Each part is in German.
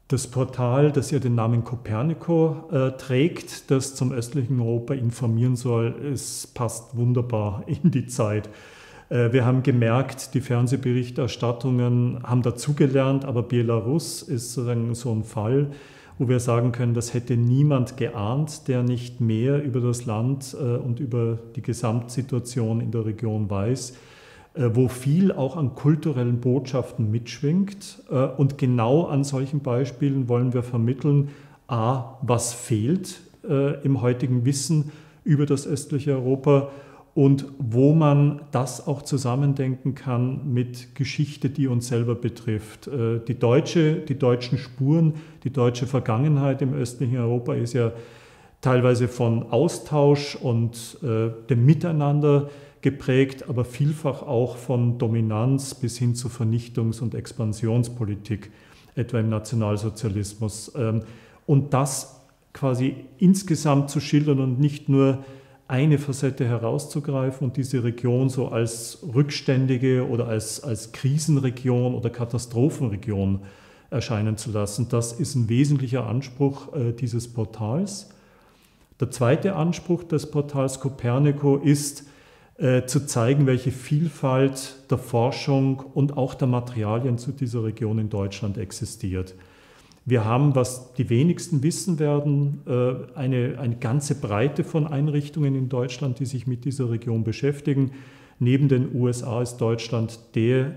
Das Portal, das ja den Namen Copernico trägt, das zum östlichen Europa informieren soll, es passt wunderbar in die Zeit. Wir haben gemerkt, die Fernsehberichterstattungen haben dazugelernt, aber Belarus ist sozusagen so ein Fall, wo wir sagen können, das hätte niemand geahnt, der nicht mehr über das Land und über die Gesamtsituation in der Region weiß, wo viel auch an kulturellen Botschaften mitschwingt. Und genau an solchen Beispielen wollen wir vermitteln, a, was fehlt im heutigen Wissen über das östliche Europa und wo man das auch zusammendenken kann mit Geschichte, die uns selber betrifft. Die deutschen Spuren, die deutsche Vergangenheit im östlichen Europa ist ja teilweise von Austausch und dem Miteinander geprägt, aber vielfach auch von Dominanz bis hin zu Vernichtungs- und Expansionspolitik, etwa im Nationalsozialismus. Und das quasi insgesamt zu schildern und nicht nur eine Facette herauszugreifen und diese Region so als rückständige oder als Krisenregion oder Katastrophenregion erscheinen zu lassen, das ist ein wesentlicher Anspruch dieses Portals. Der zweite Anspruch des Portals Copernico ist, zu zeigen, welche Vielfalt der Forschung und auch der Materialien zu dieser Region in Deutschland existiert. Wir haben, was die wenigsten wissen werden, eine ganze Breite von Einrichtungen in Deutschland, die sich mit dieser Region beschäftigen. Neben den USA ist Deutschland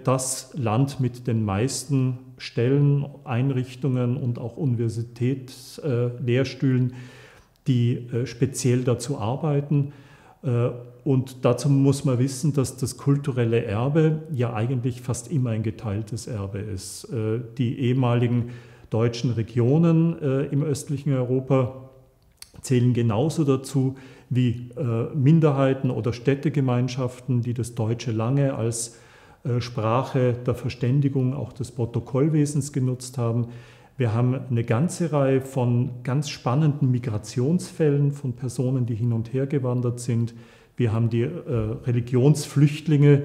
das Land mit den meisten Stellen, Einrichtungen und auch Universitätslehrstühlen, die speziell dazu arbeiten. Und dazu muss man wissen, dass das kulturelle Erbe ja eigentlich fast immer ein geteiltes Erbe ist. Die ehemaligen deutschen Regionen im östlichen Europa zählen genauso dazu wie Minderheiten oder Städtegemeinschaften, die das Deutsche lange als Sprache der Verständigung, auch des Protokollwesens genutzt haben. Wir haben eine ganze Reihe von ganz spannenden Migrationsfällen von Personen, die hin und her gewandert sind. Wir haben die Religionsflüchtlinge,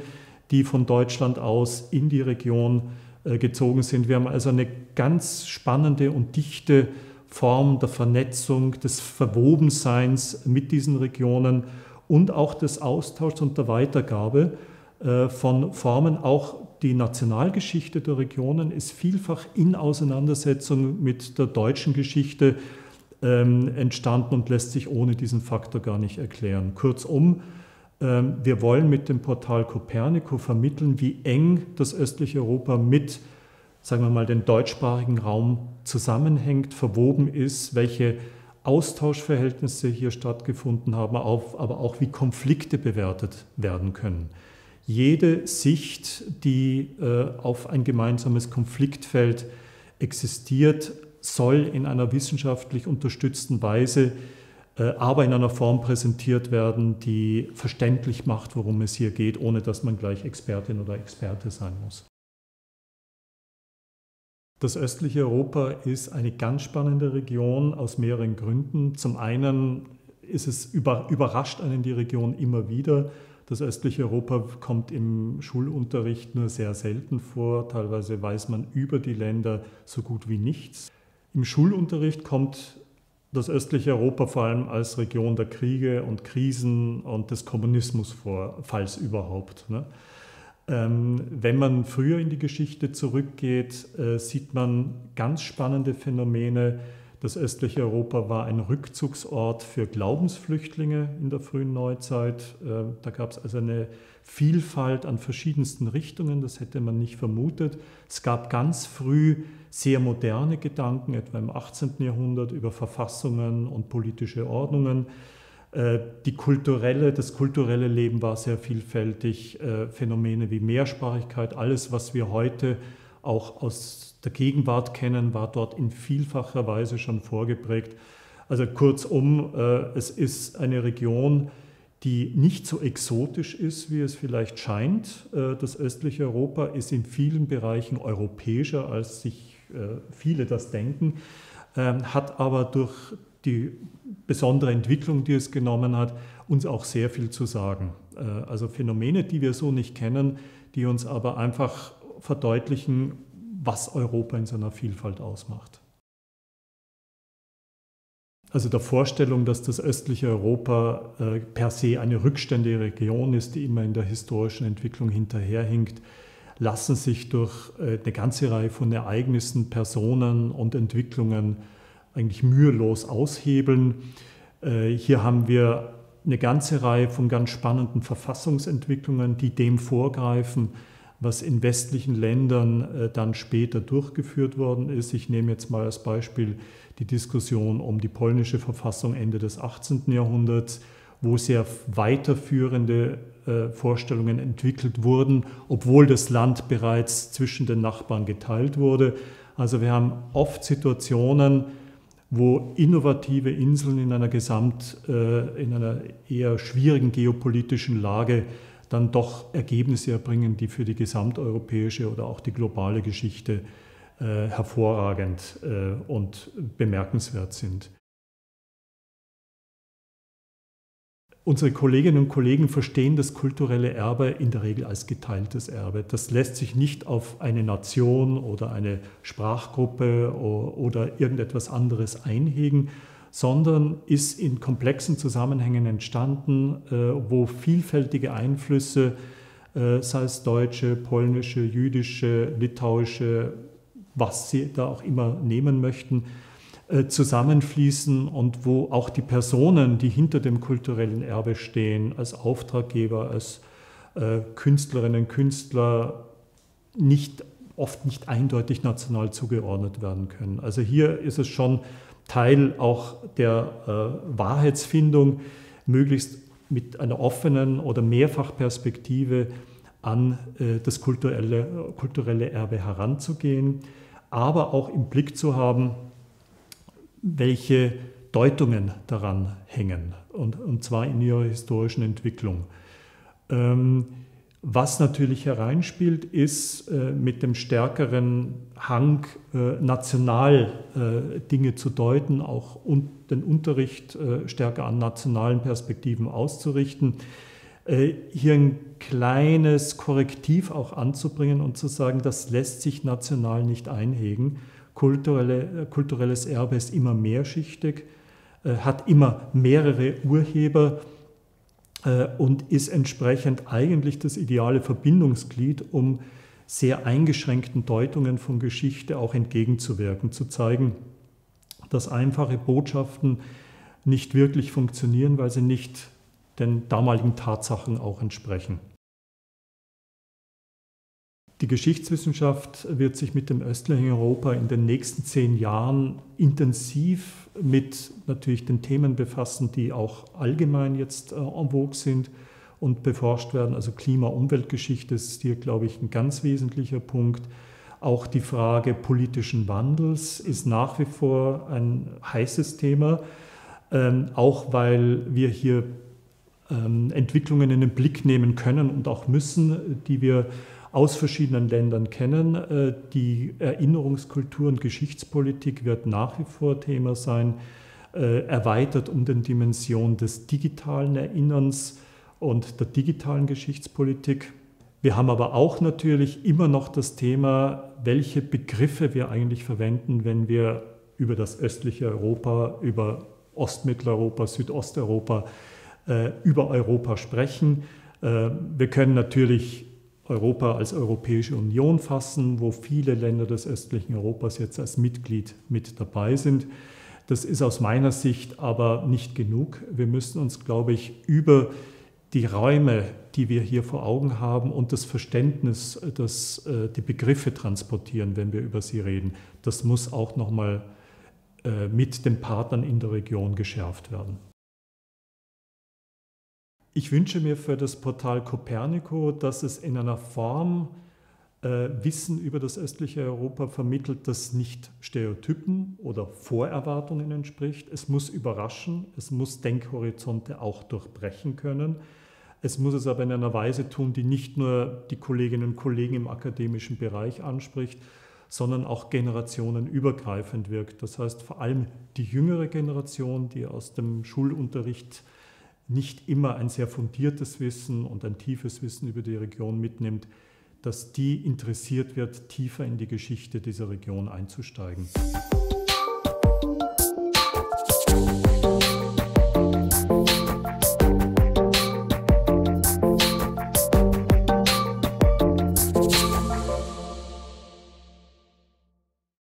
die von Deutschland aus in die Region gezogen sind. Wir haben also eine ganz spannende und dichte Form der Vernetzung, des Verwobenseins mit diesen Regionen und auch des Austauschs und der Weitergabe von Formen. Auch die Nationalgeschichte der Regionen ist vielfach in Auseinandersetzung mit der deutschen Geschichte entstanden und lässt sich ohne diesen Faktor gar nicht erklären. Kurzum, wir wollen mit dem Portal Copernico vermitteln, wie eng das östliche Europa mit, sagen wir mal, dem deutschsprachigen Raum zusammenhängt, verwoben ist, welche Austauschverhältnisse hier stattgefunden haben, aber auch wie Konflikte bewertet werden können. Jede Sicht, die auf ein gemeinsames Konfliktfeld existiert, soll in einer wissenschaftlich unterstützten Weise, aber in einer Form präsentiert werden, die verständlich macht, worum es hier geht, ohne dass man gleich Expertin oder Experte sein muss. Das östliche Europa ist eine ganz spannende Region aus mehreren Gründen. Zum einen überrascht einen die Region immer wieder. Das östliche Europa kommt im Schulunterricht nur sehr selten vor. Teilweise weiß man über die Länder so gut wie nichts. Im Schulunterricht kommt das östliche Europa vor allem als Region der Kriege und Krisen und des Kommunismus vor, falls überhaupt. Wenn man früher in die Geschichte zurückgeht, sieht man ganz spannende Phänomene. Das östliche Europa war ein Rückzugsort für Glaubensflüchtlinge in der frühen Neuzeit. Da gab es also eine Vielfalt an verschiedensten Richtungen, das hätte man nicht vermutet. Es gab ganz früh sehr moderne Gedanken, etwa im 18. Jahrhundert, über Verfassungen und politische Ordnungen. Das kulturelle Leben war sehr vielfältig. Phänomene wie Mehrsprachigkeit, alles, was wir heute auch aus der Gegenwart kennen, war dort in vielfacher Weise schon vorgeprägt. Also kurzum, es ist eine Region, die nicht so exotisch ist, wie es vielleicht scheint. Das östliche Europa ist in vielen Bereichen europäischer, als sich viele das denken, hat aber durch die besondere Entwicklung, die es genommen hat, uns auch sehr viel zu sagen. Also Phänomene, die wir so nicht kennen, die uns aber einfach verdeutlichen, was Europa in seiner Vielfalt ausmacht. Also der Vorstellung, dass das östliche Europa per se eine rückständige Region ist, die immer in der historischen Entwicklung hinterherhinkt, lassen sich durch eine ganze Reihe von Ereignissen, Personen und Entwicklungen eigentlich mühelos aushebeln. Hier haben wir eine ganze Reihe von ganz spannenden Verfassungsentwicklungen, die dem vorgreifen, was in westlichen Ländern dann später durchgeführt worden ist. Ich nehme jetzt mal als Beispiel die Diskussion um die polnische Verfassung Ende des 18. Jahrhunderts, wo sehr weiterführende Vorstellungen entwickelt wurden, obwohl das Land bereits zwischen den Nachbarn geteilt wurde. Also wir haben oft Situationen, wo innovative Inseln in einer eher schwierigen geopolitischen Lage dann doch Ergebnisse erbringen, die für die gesamteuropäische oder auch die globale Geschichte hervorragend und bemerkenswert sind. Unsere Kolleginnen und Kollegen verstehen das kulturelle Erbe in der Regel als geteiltes Erbe. Das lässt sich nicht auf eine Nation oder eine Sprachgruppe oder irgendetwas anderes einhegen, sondern ist in komplexen Zusammenhängen entstanden, wo vielfältige Einflüsse, sei es deutsche, polnische, jüdische, litauische, was Sie da auch immer nehmen möchten, zusammenfließen und wo auch die Personen, die hinter dem kulturellen Erbe stehen, als Auftraggeber, als Künstlerinnen, Künstler, oft nicht eindeutig national zugeordnet werden können. Also hier ist es schon Teil auch der Wahrheitsfindung, möglichst mit einer offenen oder Mehrfachperspektive an das kulturelle Erbe heranzugehen, aber auch im Blick zu haben, welche Deutungen daran hängen, und zwar in ihrer historischen Entwicklung. Was natürlich hereinspielt, ist mit dem stärkeren Hang, national Dinge zu deuten, auch den Unterricht stärker an nationalen Perspektiven auszurichten, hier ein kleines Korrektiv auch anzubringen und zu sagen, das lässt sich national nicht einhegen. Kulturelles Erbe ist immer mehrschichtig, hat immer mehrere Urheber und ist entsprechend eigentlich das ideale Verbindungsglied, um sehr eingeschränkten Deutungen von Geschichte auch entgegenzuwirken, zu zeigen, dass einfache Botschaften nicht wirklich funktionieren, weil sie nicht den damaligen Tatsachen auch entsprechen. Die Geschichtswissenschaft wird sich mit dem östlichen Europa in den nächsten 10 Jahren intensiv mit natürlich den Themen befassen, die auch allgemein jetzt en vogue sind und beforscht werden. Also Klima-Umweltgeschichte ist hier, glaube ich, ein ganz wesentlicher Punkt. Auch die Frage politischen Wandels ist nach wie vor ein heißes Thema, auch weil wir hier Entwicklungen in den Blick nehmen können und auch müssen, die wir aus verschiedenen Ländern kennen. Die Erinnerungskultur und Geschichtspolitik wird nach wie vor Thema sein, erweitert um die Dimension des digitalen Erinnerns und der digitalen Geschichtspolitik. Wir haben aber auch natürlich immer noch das Thema, welche Begriffe wir eigentlich verwenden, wenn wir über das östliche Europa, über Ostmitteleuropa, Südosteuropa, über Europa sprechen. Wir können natürlich Europa als Europäische Union fassen, wo viele Länder des östlichen Europas jetzt als Mitglied mit dabei sind. Das ist aus meiner Sicht aber nicht genug. Wir müssen uns, glaube ich, über die Räume, die wir hier vor Augen haben und das Verständnis, das die Begriffe transportieren, wenn wir über sie reden, das muss auch nochmal mit den Partnern in der Region geschärft werden. Ich wünsche mir für das Portal Copernico, dass es in einer Form Wissen über das östliche Europa vermittelt, das nicht Stereotypen oder Vorerwartungen entspricht. Es muss überraschen, es muss Denkhorizonte auch durchbrechen können. Es muss es aber in einer Weise tun, die nicht nur die Kolleginnen und Kollegen im akademischen Bereich anspricht, sondern auch generationenübergreifend wirkt. Das heißt vor allem die jüngere Generation, die aus dem Schulunterricht nicht immer ein sehr fundiertes Wissen und ein tiefes Wissen über die Region mitnimmt, dass die interessiert wird, tiefer in die Geschichte dieser Region einzusteigen.